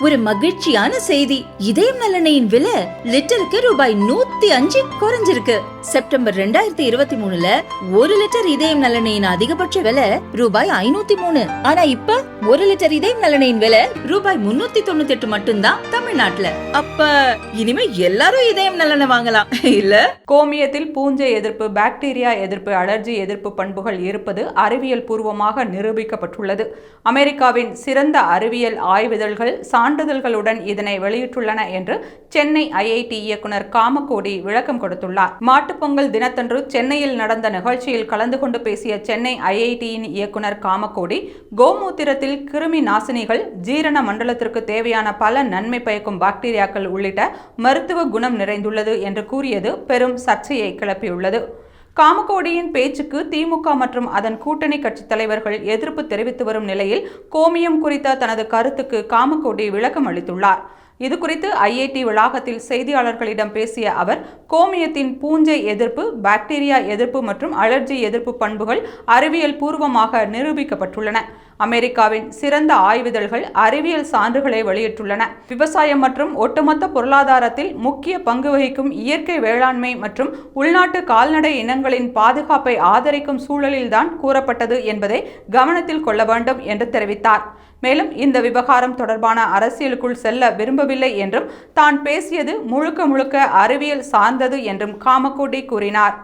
ஒரு மகிழ்ச்சியான செய்தி. இதயம் நலனையின் விலை லிட்டருக்கு ரூபாய் 105 குறைஞ்சிருக்கு. செப்டம்பர் 2023ல 1 லிட்டர் இதயம் நலனையின் அதிகபட்ச விலை ரூபாய் 503. ஆனா இப்ப 1 லிட்டர் இதயம் நலனையின் விலை ரூபாய் 398 மட்டும்தான் தமிழ்நாட்டுல. அப்ப இனிமே எல்லாரும் இதயம் நலனை வாங்கலாம் இல்ல? கோமியத்தில் பூஞ்சை எதிர்ப்பு, பாக்டீரியா எதிர்ப்பு, அலர்ஜி எதிர்ப்பு பண்புகள் இருப்பது அறிவியல் பூர்வமாக நிரூபிக்கப்பட்டுள்ளது. அமெரிக்காவின் சிறந்த அறிவியல் ஆய்விதழ்கள் சான்றிதழ்களுடன் இதனை வெளியிட்டுள்ளன என்று சென்னை ஐஐடி இயக்குனர் காமகோடி விளக்கம் கொடுத்துள்ளார். மாட்டுப்பொங்கல் தினத்தன்று சென்னையில் நடந்த நிகழ்ச்சியில் கலந்து கொண்டு பேசிய சென்னை ஐஐடியின் இயக்குனர் காமகோடி, கோமூத்திரத்தில் கிருமி நாசினிகள், ஜீரண மண்டலத்திற்கு தேவையான பல நன்மை பயக்கும் பாக்டீரியாக்கள் உள்ளிட்ட மருத்துவ குணம் நிறைந்துள்ளது என்று கூறியது பெரும் சர்ச்சையை கிளப்பியுள்ளது. காமகோடியின் பேச்சுக்கு திமுக மற்றும் அதன் கூட்டணி கட்சித் தலைவர்கள் எதிர்ப்பு தெரிவித்து வரும் நிலையில் கோமியம் குறித்த தனது கருத்துக்கு காமகோடி விளக்கம் அளித்துள்ளார். இதுகுறித்து ஐஐடி வளாகத்தில் செய்தியாளர்களிடம் பேசிய அவர், கோமியத்தின் பூஞ்சை எதிர்ப்பு, பாக்டீரியா எதிர்ப்பு மற்றும் அலர்ஜி எதிர்ப்பு பண்புகள் அறிவியல் பூர்வமாக நிரூபிக்கப்பட்டுள்ளன. அமெரிக்காவின் சிறந்த ஆய்விதழ்கள் அறிவியல் சான்றுகளை வெளியிட்டுள்ளன. விவசாயம் மற்றும் ஒட்டுமொத்த பொருளாதாரத்தில் முக்கிய பங்கு வகிக்கும் இயற்கை வேளாண்மை மற்றும் உள்நாட்டு கால்நடை இனங்களின் பாதுகாப்பை ஆதரிக்கும் சூழலில்தான் கூறப்பட்டது என்பதை கவனத்தில் கொள்ள வேண்டும் என்று தெரிவித்தார். மேலும் இந்த விவகாரம் தொடர்பான அரசியலுக்குள் செல்ல விரும்பவில்லை என்றும் தான் பேசியது முழுக்க முழுக்க அறிவியல் சார்ந்தது என்றும் காமகோடி கூறினார்.